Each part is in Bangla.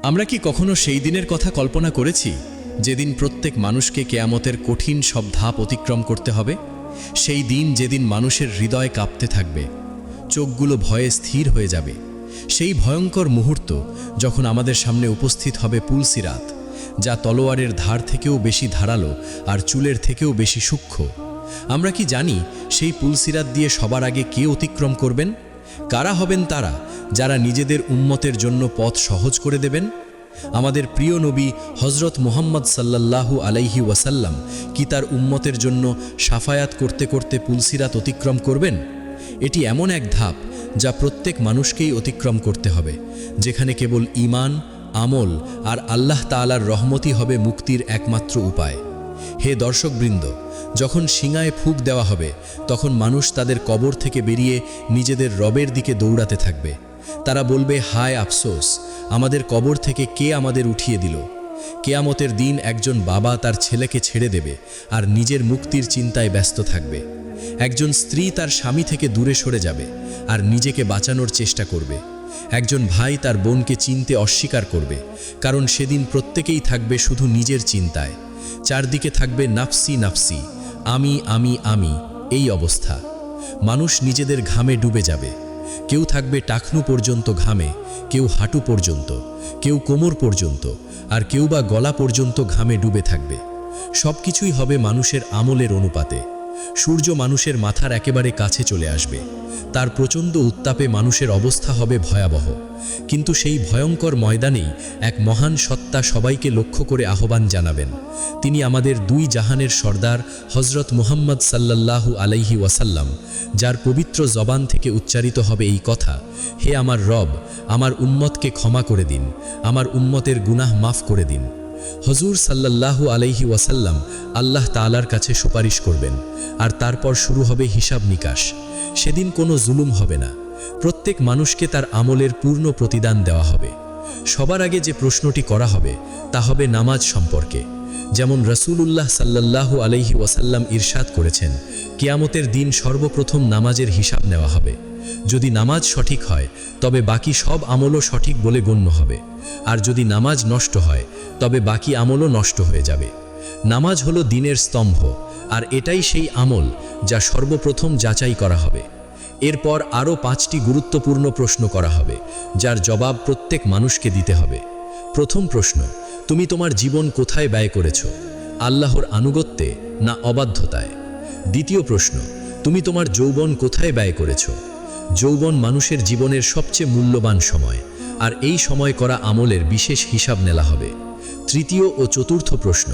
আমরা কি কখনো সেই দিনের কথা কল্পনা করেছি যেদিন প্রত্যেক মানুষকে কেয়ামতের কঠিন সব ধাপ অতিক্রম করতে হবে? সেই দিন যেদিন মানুষের হৃদয় কাঁপতে থাকবে, চোখগুলো ভয়ে স্থির হয়ে যাবে। সেই ভয়ঙ্কর মুহূর্ত যখন আমাদের সামনে উপস্থিত হবে পুলসিরাত, যা তলোয়ারের ধার থেকেও বেশি ধারালো আর চুলের থেকেও বেশি সূক্ষ্ম। আমরা কি জানি সেই পুলসিরাত দিয়ে সবার আগে কে অতিক্রম করবেন? কারা হবেন তারা যারা নিজেদের উম্মতের জন্য পথ সহজ করে দেবেন? আমাদের প্রিয় নবী হজরত মুহাম্মদ সাল্লাল্লাহু আলাইহি ওয়াসাল্লাম কি তার উম্মতের জন্য সাফায়াত করতে করতে পুলসিরাত অতিক্রম করবেন? এটি এমন এক ধাপ যা প্রত্যেক মানুষকেই অতিক্রম করতে হবে, যেখানে কেবল ঈমান, আমল আর আল্লাহ তাআলার রহমতই হবে মুক্তির একমাত্র উপায়। হে দর্শকবৃন্দ, যখন সিঙায় ফুঁক দেওয়া হবে, তখন মানুষ তাদের কবর থেকে বেরিয়ে নিজেদের রবের দিকে দৌড়াতে থাকবে। তারা বলবে, হায় আফসোস, আমাদের কবর থেকে কে আমাদের উঠিয়ে দিল। কেয়ামতের দিন একজন বাবা তার ছেলেকে ছেড়ে দেবে আর নিজের মুক্তির চিন্তায় ব্যস্ত থাকবে। একজন স্ত্রী তার স্বামী থেকে দূরে সরে যাবে আর নিজেকে বাঁচানোর চেষ্টা করবে। একজন ভাই তার বোনকে চিনতে অস্বীকার করবে, কারণ সেদিন প্রত্যেকেই থাকবে শুধু নিজের চিন্তায়। চারদিকে থাকবে নাফসি নাফসি, আমি আমি আমি, এই অবস্থা। মানুষ নিজেদের ঘামে ডুবে যাবে। কেউ থাকবে টাকনু পর্যন্ত ঘামে, কেউ হাঁটু পর্যন্ত, কেউ কোমর পর্যন্ত, আর কেউ বা গলা পর্যন্ত ঘামে ডুবে থাকবে। সব কিছুই হবে মানুষের আমলের অনুপাতে। সূর্য মানুষের মাথার একেবারে কাছে চলে আসবে। তার প্রচণ্ড উত্তাপে মানুষের অবস্থা হবে ভয়াবহ। কিন্তু সেই ভয়ঙ্কর ময়দানেই এক মহান সত্তা সবাইকে লক্ষ্য করে আহ্বান জানাবেন। তিনি আমাদের দুই জাহানের সর্দার হজরত মুহাম্মদ সাল্লাল্লাহু আলাইহি ওয়াসাল্লাম, যার পবিত্র জবান থেকে উচ্চারিত হবে এই কথা, হে আমার রব, আমার উম্মতকে ক্ষমা করে দিন, আমার উম্মতের গুনাহ মাফ করে দিন। হজুর সাল্লাল্লাহু আলাইহি ওয়াসাল্লাম আল্লাহ তাআলার কাছে সুপারিশ করবেন, আর তারপর শুরু হবে হিসাব নিকাশ। সেদিন কোনো জুলুম হবে না। প্রত্যেক মানুষকে তার আমলের পূর্ণ প্রতিদান দেওয়া হবে। সবার আগে যে প্রশ্নটি করা হবে তা হবে নামাজ সম্পর্কে। যেমন রাসূলুল্লাহ সাল্লাল্লাহু আলাইহি ওয়াসাল্লাম ইরশাদ করেছেন, কিয়ামতের দিন সর্বপ্রথম নামাজের হিসাব নেওয়া হবে। যদি নামাজ সঠিক হয় তবে বাকি সব আমলও সঠিক বলে গণ্য হবে, আর যদি নামাজ নষ্ট হয় তবে বাকি আমলও নষ্ট হয়ে যাবে। নামাজ হলো দ্বীনের স্তম্ভ, আর এটাই সেই আমল যা সর্বপ্রথম যাচাই করা হবে। এরপর আরও 5টি গুরুত্বপূর্ণ প্রশ্ন করা হবে, যার জবাব প্রত্যেক মানুষকে দিতে হবে। প্রথম প্রশ্ন, তুমি তোমার জীবন কোথায় ব্যয় করেছ? আল্লাহর আনুগত্যে না অবাধ্যতায়? দ্বিতীয় প্রশ্ন, তুমি তোমার যৌবন কোথায় ব্যয় করেছ? যৌবন মানুষের জীবনের সবচেয়ে মূল্যবান সময়, আর এই সময় করা আমলের বিশেষ হিসাব নেওয়া হবে। তৃতীয় ও চতুর্থ প্রশ্ন,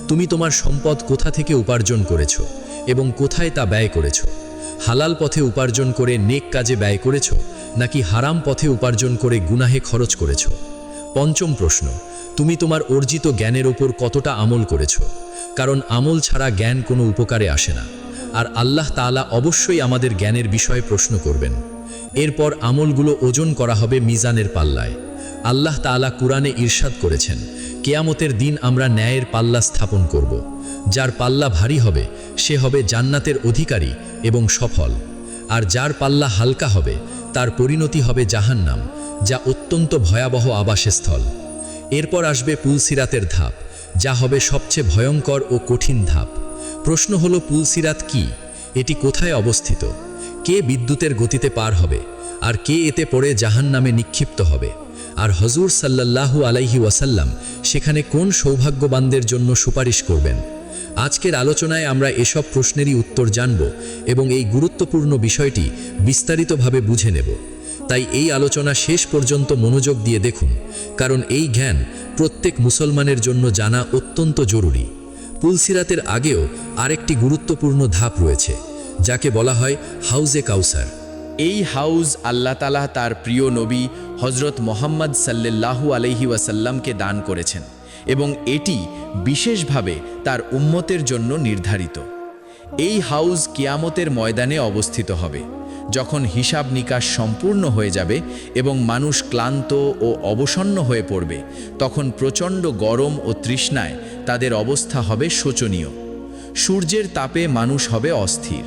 তুমি তোমার সম্পদ কোথা থেকে উপার্জন করেছ এবং কোথায় তা ব্যয় করেছ? হালাল পথে উপার্জন করে নেক কাজে ব্যয় করেছ, নাকি হারাম পথে উপার্জন করে গুনাহে খরচ করেছ? পঞ্চম প্রশ্ন, তুমি তোমার অর্জিত জ্ঞানের ওপর কতটা আমল করেছ? কারণ আমল ছাড়া জ্ঞান কোনো উপকারে আসে না, আর আল্লাহ তাআলা অবশ্যই আমাদের জ্ঞানের বিষয়ে প্রশ্ন করবেন। এরপর আমলগুলো ওজন করা হবে মিজানের পাল্লায়। আল্লাহ তাআলা কুরআনে ইরশাদ করেছেন, কিয়ামতের দিন আমরা ন্যায়ের পাল্লা স্থাপন করব। যার পাল্লা ভারী হবে সে হবে জান্নাতের অধিকারী এবং সফল, আর যার পাল্লা হালকা হবে তার পরিণতি হবে জাহান্নাম, যা অত্যন্ত ভয়াবহ আবাসস্থল। এরপর আসবে পুলসিরাতের ধাপ, যা হবে সবচেয়ে ভয়ঙ্কর ও কঠিন ধাপ। প্রশ্ন হলো, পুলসিরাত কি? এটি কোথায় অবস্থিত? কে বিদ্যুতের গতিতে পার হবে, আর কে এতে পড়ে জাহান্নামে নিক্ষিপ্ত হবে? আর হজুর সাল্লাল্লাহু আলাইহি ওয়াসাল্লাম সেখানে কোন সৌভাগ্যবানদের জন্য সুপারিশ করবেন? আজকের আলোচনায় আমরা এসব প্রশ্নেরই উত্তর জানব এবং এই গুরুত্বপূর্ণ বিষয়টি বিস্তারিতভাবে বুঝে নেব। তাই এই আলোচনা শেষ পর্যন্ত মনোযোগ দিয়ে দেখুন, কারণ এই জ্ঞান প্রত্যেক মুসলমানের জন্য জানা অত্যন্ত জরুরি। পুলসিরাতের আগেও আরেকটি গুরুত্বপূর্ণ ধাপ রয়েছে, যাকে বলা হয় হাউজে কাউসার। এই হাউজ আল্লাহ তাআলা তার প্রিয় নবী হজরত মুহাম্মদ সাল্লাল্লাহু আলাইহি ওয়াসাল্লামকে দান করেছেন, এবং এটি বিশেষভাবে তার উম্মতের জন্য নির্ধারিত। এই হাউজ কিয়ামতের ময়দানে অবস্থিত হবে। যখন হিসাব নিকাশ সম্পূর্ণ হয়ে যাবে এবং মানুষ ক্লান্ত ও অবসন্ন হয়ে পড়বে, তখন প্রচণ্ড গরম ও তৃষ্ণায় তাদের অবস্থা হবে শোচনীয়। সূর্যের তাপে মানুষ হবে অস্থির,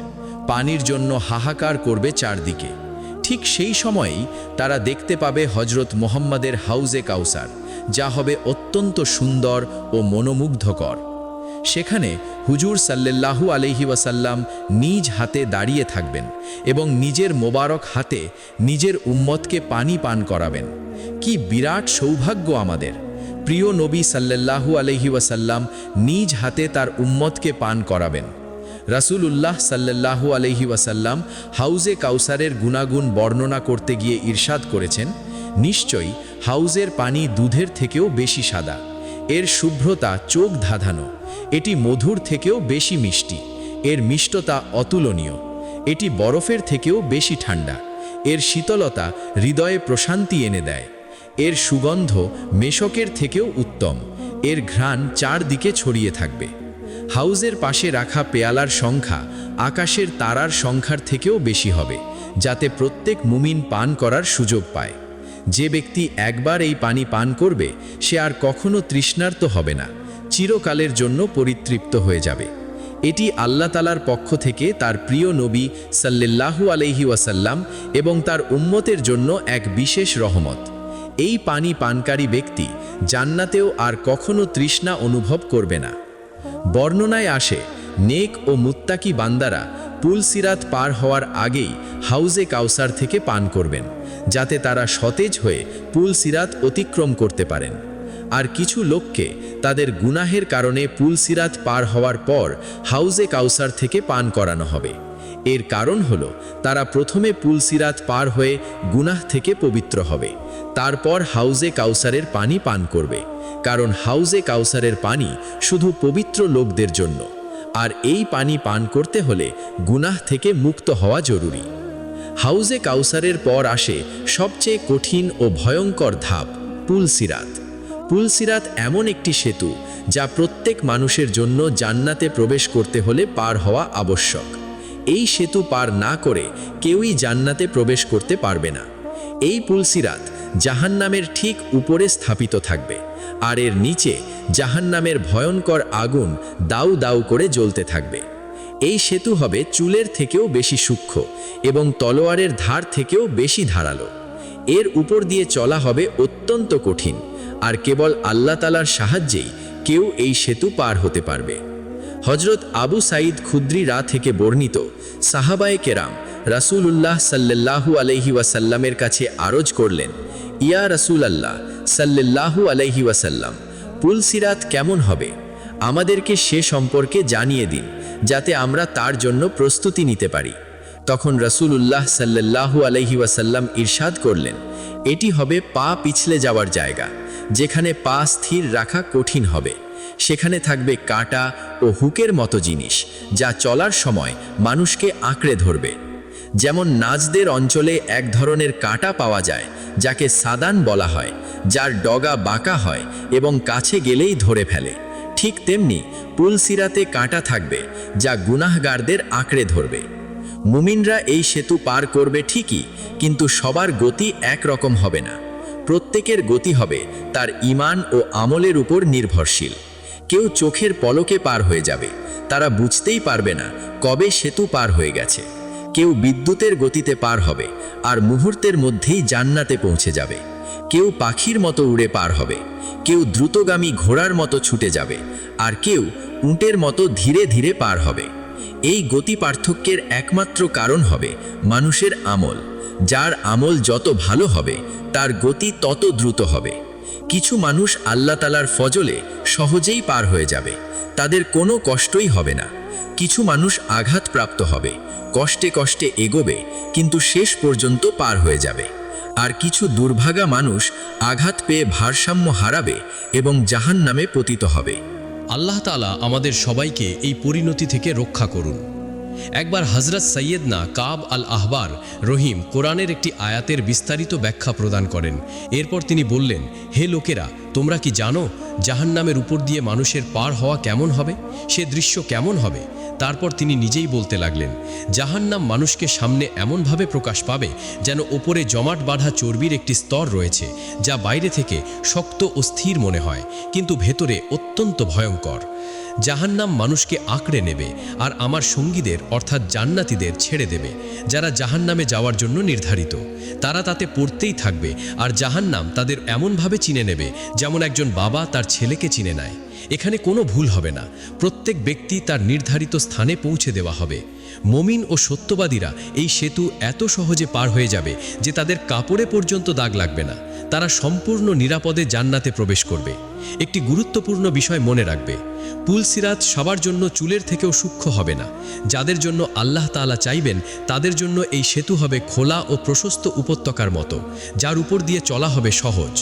পানির জন্য হাহাকার করবে চারদিকে। ঠিক সেই সময়েই তারা দেখতে পাবে হজরত মোহাম্মদের হাউজে কাউসার, যা হবে অত্যন্ত সুন্দর ও মনোমুগ্ধকর। সেখানে হুজুর সাল্লাল্লাহু আলাইহি ওয়াসাল্লাম নিজ হাতে দাঁড়িয়ে থাকবেন এবং নিজের মোবারক হাতে নিজের উম্মতকে পানি পান করাবেন। কি বিরাট সৌভাগ্য আমাদের! প্রিয় নবী সাল্লাল্লাহু আলাইহি ওয়াসাল্লাম নিজ হাতে তার উম্মতকে পান করাবেন। রাসূলুল্লাহ সাল্লাল্লাহু আলাইহি ওয়াসাল্লাম হাউজে কাউসারের গুণাগুণ বর্ণনা করতে গিয়ে ইরশাদ করেছেন, নিশ্চয়ই হাউজের পানি দুধের থেকেও বেশি সাদা, এর শুভ্রতা চোখ ধাঁধানো, এটি মধুর থেকেও বেশি মিষ্টি, এর মিষ্টতা অতুলনীয়, এটি বরফের থেকেও বেশি ঠান্ডা, এর শীতলতা হৃদয়ে প্রশান্তি এনে দেয়, এর সুগন্ধ মেশকের থেকেও উত্তম, এর ঘ্রাণ চারদিকে ছড়িয়ে থাকবে। হাউজের পাশে রাখা পেয়ালার সংখ্যা আকাশের তারার সংখ্যার থেকেও বেশি হবে, যাতে প্রত্যেক মুমিন পান করার সুযোগ পায়। যে ব্যক্তি একবার এই পানি পান করবে সে আর কখনো তৃষ্ণার্ত হবে না, চিরকালের জন্য পরিতৃপ্ত হয়ে যাবে। এটি আল্লাহ তাআলার পক্ষ থেকে তার প্রিয় নবী সাল্লাল্লাহু আলাইহি ওয়াসাল্লাম এবং তার উম্মতের জন্য এক বিশেষ রহমত। এই পানি পানকারী ব্যক্তি জান্নাতেও আর কখনো তৃষ্ণা অনুভব করবে না। বর্ণনায় আসে, নেক ও মুত্তাকি বান্দারা পুল সিরাত পার হওয়ার আগেই হাউজে কাউসার থেকে পান করবেন, যাতে তারা সতেজ হয়ে পুল সিরাত অতিক্রম করতে পারেন। আর কিছু লোককে তাদের গুনাহের কারণে পুল সিরাত পার হওয়ার পর হাউজে কাউসার থেকে পান করানো হবে। এর কারণ হলো তারা প্রথমে পুল সিরাত পার হয়ে গুনাহ থেকে পবিত্র হবে, তারপর হাউজে কাউসারের পানি পান করবে, কারণ হাউজে কাউসারের পানি শুধু পবিত্র লোকদের জন্য, আর এই পানি পান করতে হলে গুনাহ থেকে মুক্ত হওয়া জরুরি। হাউজে কাউসারের পর আসে সবচেয়ে কঠিন ও ভয়ঙ্কর ধাপ, পুল সিরাত। পুল সিরাত এমন একটি সেতু যা প্রত্যেক মানুষের জন্য জান্নাতে প্রবেশ করতে হলে পার হওয়া আবশ্যক। এই সেতু পার না করে কেউই জান্নাতে প্রবেশ করতে পারবে না। এই পুল সিরাত জাহান্নামের ঠিক উপরে স্থাপিত থাকবে, আর এর নিচে জাহান্নামের ভয়ঙ্কর আগুন দাউ দাউ করে জ্বলতে থাকবে। এই সেতু হবে চুলের থেকেও বেশি সূক্ষ্ম এবং তলোয়ারের ধার থেকেও বেশি ধারালো। এর উপর দিয়ে চলা হবে অত্যন্ত কঠিন, আর কেবল আল্লাহ তাআলার সাহায্যেই কেউ এই সেতু পার হতে পারবে। হজরত আবু সাঈদ খুদ্রি থেকে বর্ণিত, সাহাবায়ে কেরাম রাসূলুল্লাহ সাল্লাল্লাহু আলাইহি ওয়াসাল্লামের কাছে আরজ করলেন, ইয়া রাসূলাল্লাহ সাল্লাল্লাহু আলাইহি ওয়াসাল্লাম, পুল সিরাত কেমন হবে? আমাদেরকে সে সম্পর্কে জানিয়ে দিন, যাতে আমরা তার জন্য প্রস্তুতি নিতে পারি। তখন রাসূলুল্লাহ সাল্লাল্লাহু আলাইহি ওয়াসাল্লাম ইরশাদ করলেন, এটি হবে পা পিছলে যাওয়ার জায়গা, যেখানে পা স্থির রাখা কঠিন হবে। সেখানে থাকবে কাঁটা ও হুকের মতো জিনিস, যা চলার সময় মানুষকে আঁকড়ে ধরবে। যেমন নাজদের অঞ্চলে এক ধরনের কাঁটা পাওয়া যায়, যাকে সাদান বলা হয়, যার ডগা বাঁকা হয় এবং কাছে গেলেই ধরে ফেলে। ঠিক তেমনি পুল সিরাতে কাঁটা থাকবে, যা গুনাহগারদের আঁকড়ে ধরবে। মুমিনরা এই সেতু পার করবে ঠিকই, কিন্তু সবার গতি একরকম হবে না। প্রত্যেকের গতি হবে তার ঈমান ও আমলের উপর নির্ভরশীল। কেউ চোখের পলকে পার হয়ে যাবে, তারা বুঝতেই পারবে না কবে সেতু পার হয়ে গেছে। কেউ বিদ্যুতের গতিতে পার হবে, আর মুহূর্তের মধ্যেই জান্নাতে পৌঁছে যাবে। কেউ পাখির মতো উড়ে পার হবে, কেউ দ্রুতগামী ঘোড়ার মতো ছুটে যাবে, আর কেউ উটের মতো ধীরে ধীরে পার হবে। এই গতি পার্থক্যের একমাত্র কারণ হবে মানুষের আমল। যার আমল যত ভালো হবে, তার গতি তত দ্রুত হবে। কিছু মানুষ আল্লাহ তাআলার ফজলে সহজেই পার হয়ে যাবে, তাদের কোনো কষ্টই হবে না। কিছু মানুষ আঘাতপ্রাপ্ত হবে, কষ্টে কষ্টে এগোবে, কিন্তু শেষ পর্যন্ত পার হয়ে যাবে। আর কিছু দুর্ভাগা মানুষ আঘাত পেয়ে ভারসাম্য হারাবে এবং জাহান্নামে পতিত হবে। আল্লাহ তাআলা আমাদের সবাইকে এই পরিণতি থেকে রক্ষা করুন। একবার হযরত সৈয়দনা কাব আল আহবার রহিম কোরআনের একটি আয়াতের বিস্তারিত ব্যাখ্যা প্রদান করেন। এরপর তিনি বললেন, হে লোকেরা, তোমরা কি জানো জাহান্নামের উপর দিয়ে মানুষের পার হওয়া কেমন হবে? সে দৃশ্য কেমন হবে? তারপর তিনি নিজেই বলতে লাগলেন, জাহান্নাম মানুষকে সামনে এমনভাবে প্রকাশ পাবে যেন ওপরে জমাট বাঁধা চর্বির একটি স্তর রয়েছে, যা বাইরে থেকে শক্ত ও স্থির মনে হয়, কিন্তু ভেতরে অত্যন্ত ভয়ঙ্কর। জাহান্নাম মানুষকে আঁকড়ে নেবে আর আমার সঙ্গীদের অর্থাৎ জান্নাতীদের ছেড়ে দেবে, যারা জাহান্নামে যাওয়ার জন্য নির্ধারিত। তারা তাতে পড়তেই থাকবে আর জাহান্নাম তাদের এমনভাবে চিনে নেবে যেমন একজন বাবা তার ছেলেকে চিনে নেয়। এখানে কোনো ভুল হবে না, প্রত্যেক ব্যক্তি তার নির্ধারিত স্থানে পৌঁছে দেওয়া হবে। মুমিন ও সত্যবাদীরা এই সেতু এত সহজে পার হয়ে যাবে যে তাদের কাপড়ে পর্যন্ত দাগ লাগবে না। তারা সম্পূর্ণ নিরাপদে জান্নাতে প্রবেশ করবে। একটি গুরুত্বপূর্ণ বিষয় মনে রাখবে, পুল সিরাত সবার জন্য চুলের থেকেও সূক্ষ্ম হবে না। যাদের জন্য আল্লাহ তাআলা চাইবেন তাদের জন্য এই সেতু হবে খোলা ও প্রশস্ত উপত্যকার মতো, যার উপর দিয়ে চলা হবে সহজ।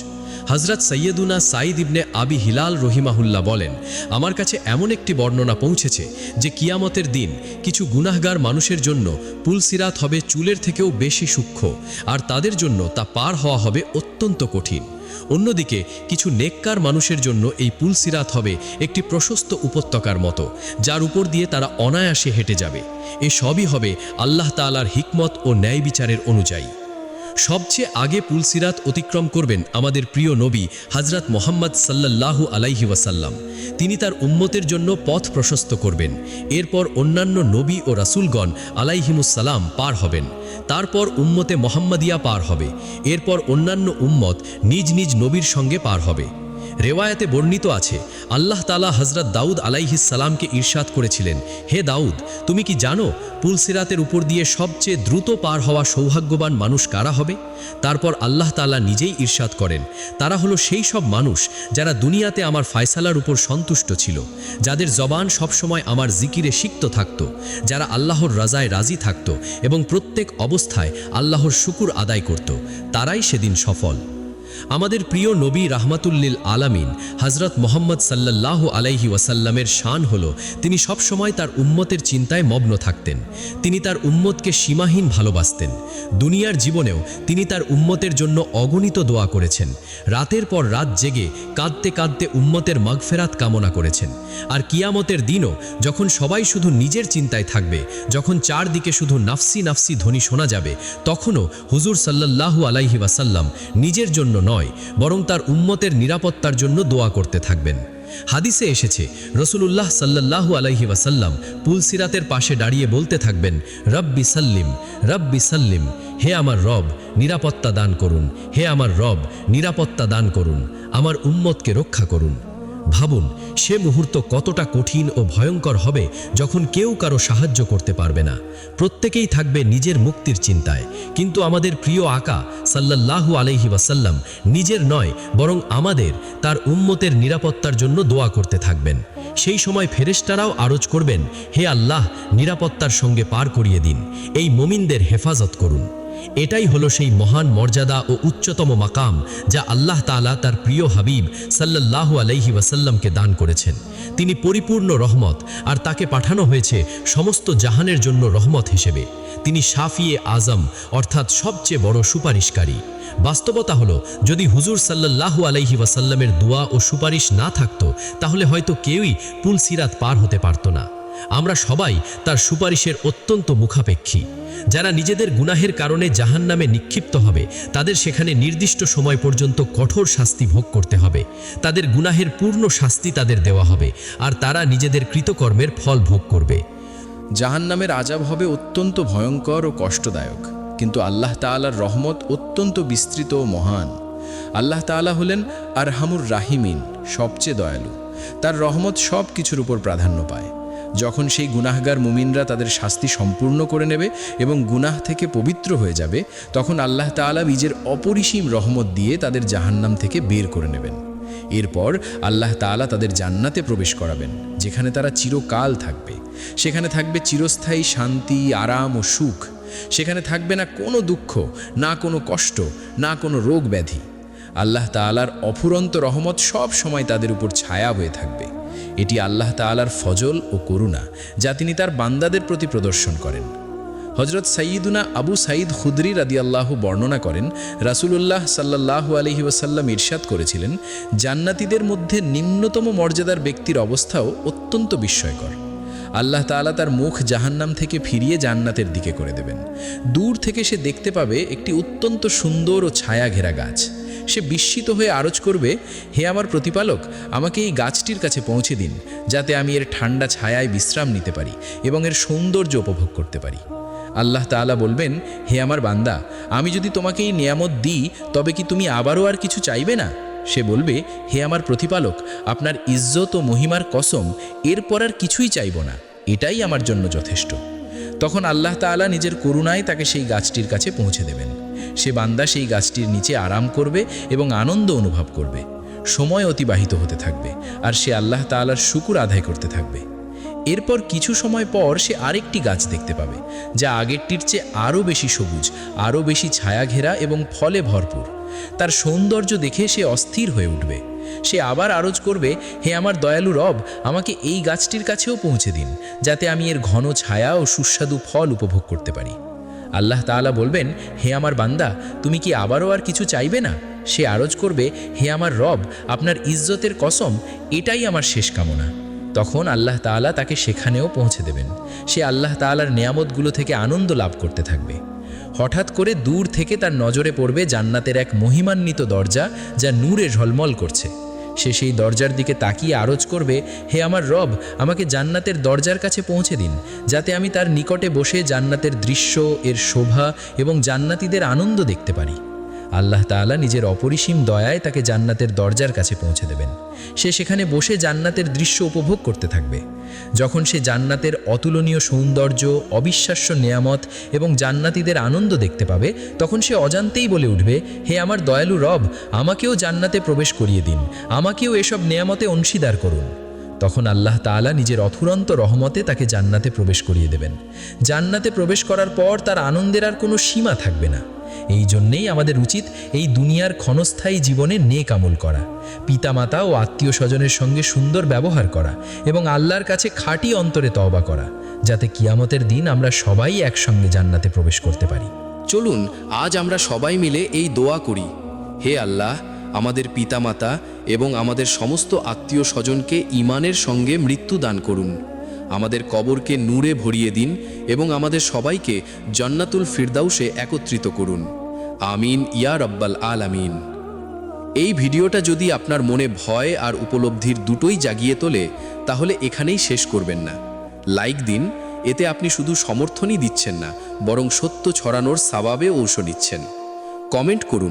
হযরত সৈয়দুনা সাঈদ ইবনে আবি হিলাল রহিমাহুল্লাহ বলেন, আমার কাছে এমন একটি বর্ণনা পৌঁছেছে যে কিয়ামতের দিন কিছু গুনাহগার মানুষের জন্য পুলসিরাত হবে চুলের থেকেও বেশি সূক্ষ্ম, আর তাদের জন্য তা পার হওয়া হবে অত্যন্ত কঠিন। অন্যদিকে কিছু নেককার মানুষের জন্য এই পুলসিরাত হবে একটি প্রশস্ত উপত্যকার মতো, যার উপর দিয়ে তারা অনায়াসে হেঁটে যাবে। এ সবই হবে আল্লাহ তাআলার হিকমত ও ন্যায় বিচারের অনুযায়ী। সবচেয়ে আগে পুলসিরাত অতিক্রম করবেন আমাদের প্রিয় নবী হযরত মুহাম্মদ সাল্লাল্লাহু আলাইহি ওয়াসাল্লাম। তিনি তার উম্মতের জন্য পথ প্রশস্ত করবেন। এরপর অন্যান্য নবী ও রাসূলগণ আলাইহিমুসসালাম পার হবেন। তারপর উম্মতে মুহাম্মাদিয়া পার হবে। এরপর অন্যান্য উম্মত নিজ নিজ নবীর সঙ্গে পার হবে। রেওয়ায়াতে বর্ণিত আছে, আল্লাহ তাআলা হযরত দাউদ আলাইহিস সালামকে ইরশাদ করেছিলেন, হে দাউদ, তুমি কি জানো পুলসিরাতের উপর দিয়ে সবচেয়ে দ্রুত পার হওয়া সৌভাগ্যবান মানুষ কারা হবে? তারপর আল্লাহ তাআলা নিজেই ইরশাদ করেন, তারা হলো সেই সব মানুষ যারা দুনিয়াতে আমার ফায়সালার উপর সন্তুষ্ট ছিল, যাদের জবান সবসময় আমার জিকিরে সিক্ত থাকত, যারা আল্লাহর রাজায় রাজি থাকত এবং প্রত্যেক অবস্থায় আল্লাহর শুকুর আদায় করত, তারাই সেদিন সফল। আমাদের প্রিয় নবী রাহমাতুল্লিল আলামিন হযরত মুহাম্মদ সাল্লাল্লাহু আলাইহি ওয়াসাল্লামের শান হলো তিনি সবসময় তার উম্মতের চিন্তায় মগ্ন থাকতেন। তিনি তার উম্মতকে সীমাহীন ভালোবাসতেন। দুনিয়ার জীবনেও তিনি তার উম্মতের জন্য অগণিত দোয়া করেছেন। রাতের পর রাত জেগে কাঁদতে কাঁদতে উম্মতের মাগফিরাত কামনা করেছেন। আর কিয়ামতের দিনও যখন সবাই শুধু নিজের চিন্তায় থাকবে, যখন চারদিকে শুধু নাফসি নাফসি ধ্বনি শোনা যাবে, তখনও হুজুর সাল্লাল্লাহু আলাইহি ওয়াসাল্লাম নিজের জন্য নয় বরং তার উম্মতের নিরাপত্তার জন্য দোয়া করতে থাকবেন। হাদিসে এসেছে, রাসূলুল্লাহ সাল্লাল্লাহু আলাইহি ওয়াসাল্লাম পুলসিরাতের পাশে দাঁড়িয়ে বলতে থাকবেন, রব্বি সাল্লিম, রব্বি সাল্লিম, হে আমার রব নিরাপত্তা দান করুন, হে আমার রব নিরাপত্তা দান করুন, আমার উম্মতকে রক্ষা করুন। ভাবুন সে মুহূর্ত কতটা কঠিন ও ভয়ঙ্কর হবে যখন কেউ কারো সাহায্য করতে পারবে না, প্রত্যেকেই থাকবে নিজের মুক্তির চিন্তায়। কিন্তু আমাদের প্রিয় আকা সাল্লাল্লাহু আলাইহি ওয়াসাল্লাম নিজের নয় বরং আমাদের, তার উম্মতের নিরাপত্তার জন্য দোয়া করতে থাকবেন। সেই সময় ফেরেশতারাও আরজ করবেন, হে আল্লাহ নিরাপত্তার সঙ্গে পার করিয়ে দিন, এই মুমিনদের হেফাজত করুন। এটাই হলো সেই মহান মর্যাদা ও উচ্চতম মাকাম যা আল্লাহ তাআলা তার প্রিয় হাবিব সাল্লাল্লাহু আলাইহি ওয়াসাল্লামকে দান করেছেন। তিনি পরিপূর্ণ রহমত, আর তাকে পাঠানো হয়েছে সমস্ত জাহানের জন্য রহমত হিসেবে। তিনি শাফিয়ে আজম অর্থাৎ সবচেয়ে বড় সুপারিশকারী। বাস্তবতা হলো, যদি হুজুর সাল্লাল্লাহু আলাইহি ওয়াসাল্লামের দোয়া ও সুপারিশ না থাকতো তাহলে হয়তো কেউই পুলসিরাত পার হতে পারত না। আমরা সবাই তার সুপারিশের অত্যন্ত মুখাপেক্ষী। যারা নিজেদের গুনাহের কারণে জাহান্নামে নিক্ষিপ্ত হবে তাদের সেখানে নির্দিষ্ট সময় পর্যন্ত কঠোর শাস্তি ভোগ করতে হবে। তাদের গুনাহের পূর্ণ শাস্তি তাদের দেওয়া হবে, আর তারা নিজেদের কৃতকর্মের ফল ভোগ করবে। জাহান্নামের আযাব হবে অত্যন্ত ভয়ঙ্কর ও কষ্টদায়ক, কিন্তু আল্লাহ তাআলার রহমত অত্যন্ত বিস্তৃত ও মহান। আল্লাহ তাআলা হলেন আরহামুর রাহিমিন, সবচেয়ে দয়ালু। তার রহমত সব কিছুর উপর প্রাধান্য পায়। যখন সেই গুনাহগার মুমিনরা তাদের শাস্তি সম্পূর্ণ করে নেবে এবং গুনাহ থেকে পবিত্র হয়ে যাবে, তখন আল্লাহ তাআলা নিজের অপরিসীম রহমত দিয়ে তাদের জাহান্নাম থেকে বের করে নেবেন। এরপর আল্লাহ তাআলা তাদের জান্নাতে প্রবেশ করাবেন, যেখানে তারা চিরকাল থাকবে। সেখানে থাকবে চিরস্থায়ী শান্তি, আরাম ও সুখ। সেখানে থাকবে না কোনো দুঃখ, না কোনো কষ্ট, না কোনো রোগ ব্যাধি। আল্লাহ তাআলার অফুরন্ত রহমত সব সময় তাদের উপর ছায়া হয়ে থাকবে। এটি আল্লাহ তাআলার ফজল ও করুণা, যা তিনি তার বান্দাদের প্রতি প্রদর্শন করেন। হযরত সাইয়্যিদুনা আবু সাঈদ খুদরি রাদিয়াল্লাহু বর্ণনা করেন, রাসূলুল্লাহ সাল্লাল্লাহু আলাইহি ওয়াসাল্লাম ইরশাদ করেছিলেন, জান্নাতীদের মধ্যে নিম্নতম মর্যাদার ব্যক্তির অবস্থাও অত্যন্ত বিস্ময়কর। আল্লাহ তাআলা তার মুখ জাহান্নাম থেকে ফিরিয়ে জান্নাতের দিকে করে দেবেন। দূর থেকে সে দেখতে পাবে একটি অত্যন্ত সুন্দর ও ছায়া ঘেরা গাছ। সে বিস্মিত হয়ে আরজ করবে, হে আমার প্রতিপালক, আমাকে এই গাছটির কাছে পৌঁছে দিন, যাতে আমি এর ঠান্ডা ছায়ায় বিশ্রাম নিতে পারি এবং এর সৌন্দর্য উপভোগ করতে পারি। আল্লাহ তাআলা বলবেন, হে আমার বান্দা, আমি যদি তোমাকে এই নিয়ামত দিই তবে কি তুমি আবারও আর কিছু চাইবে না? সে বলবে, হে আমার প্রতিপালক, আপনার ইজ্জত ও মহিমার কসম, এরপর আর কিছুই চাইব না, এটাই আমার জন্য যথেষ্ট। তখন আল্লাহ তাআলা নিজের করুণায় তাকে সেই গাছটির কাছে পৌঁছে দেবেন। সে বান্দা সেই গাছটির নিচে আরাম করবে এবং আনন্দ অনুভব করবে। সময় অতিবাহিত হতে থাকবে আর সে আল্লাহ তাআলার শুকর আদায় করতে থাকবে। এরপর কিছু সময় পর সে আরেকটি গাছ দেখতে পাবে, যা আগেরটির চেয়ে আরও বেশি সবুজ, আরও বেশি ছায়া ঘেরা এবং ফলে ভরপুর। তার সৌন্দর্য দেখে সে অস্থির হয়ে উঠবে। সে আবার আরজ করবে, হে আমার দয়ালু রব, আমাকে এই গাছটির কাছেও পৌঁছে দিন, যাতে আমি এর ঘন ছায়া ও সুস্বাদু ফল উপভোগ করতে পারি। আল্লাহ তাআলা বলবেন, হে আমার বান্দা, তুমি কি আবারও আর কিছু চাইবে না? সে আরজ করবে, হে আমার রব, আপনার ইজ্জতের কসম, এটাই আমার শেষ কামনা। তখন আল্লাহ তাআলা তাকে সেখানেও পৌঁছে দেবেন। সে আল্লাহ তাআলার নেয়ামতগুলো থেকে আনন্দ লাভ করতে থাকবে। হঠাৎ করে দূর থেকে তার নজরে পড়বে জান্নাতের এক মহিমান্বিত দরজা, যা নূরে ঝলমল করছে। সে সেই দরজার দিকে তাকিয়ে আরজ করবে, হে আমার রব, আমাকে জান্নাতের দরজার কাছে পৌঁছে দিন, যাতে আমি তার নিকটে বসে জান্নাতের দৃশ্য, এর শোভা এবং জান্নাতীদের আনন্দ দেখতে পারি। আল্লাহ তাআলা নিজের অপরিসীম দয়ায় তাকে জান্নাতের দরজার কাছে পৌঁছে দেবেন। সে সেখানে বসে জান্নাতের দৃশ্য উপভোগ করতে থাকবে। যখন সে জান্নাতের অতুলনীয় সৌন্দর্য, অবিশ্বাস্য নেয়ামত এবং জান্নাতীদের আনন্দ দেখতে পাবে, তখন সে অজান্তেই বলে উঠবে, হে আমার দয়ালু রব, আমাকেও জান্নাতে প্রবেশ করিয়ে দিন, আমাকেও এসব নেয়ামতে অংশীদার করুন। তখন আল্লাহ তাআলা নিজের অফুরন্ত রহমতে তাকে জান্নাতে প্রবেশ করিয়ে দেবেন। জান্নাতে প্রবেশ করার পর তার আনন্দের আর কোনো সীমা থাকবে না। এই জন্যেই আমাদের উচিত এই দুনিয়ার ক্ষণস্থায়ী জীবনে নেক আমল করা, পিতামাতা ও আত্মীয় স্বজনের সঙ্গে সুন্দর ব্যবহার করা এবং আল্লাহর কাছে খাঁটি অন্তরে তওবা করা, যাতে কিয়ামতের দিন আমরা সবাই একসঙ্গে জান্নাতে প্রবেশ করতে পারি। চলুন আজ আমরা সবাই মিলে এই দোয়া করি, হে আল্লাহ, আমাদের পিতামাতা এবং আমাদের সমস্ত আত্মীয় স্বজনকে ঈমানের সঙ্গে মৃত্যু দান করুন, আমাদের কবরকে নূরে ভরিয়ে দিন এবং আমাদের সবাইকে জান্নাতুল ফিরদাউসে একত্রিত করুন। আমিন ইয়া রাব্বাল আলামিন। এই ভিডিওটা যদি আপনার মনে ভয় আর উপলব্ধির দুটোই জাগিয়ে তোলে, তাহলে এখানেই শেষ করবেন না। লাইক দিন, এতে আপনি শুধু সমর্থনই দিচ্ছেন না, বরং সত্য ছড়ানোর সাবাবে অংশ নিচ্ছেন। কমেন্ট করুন,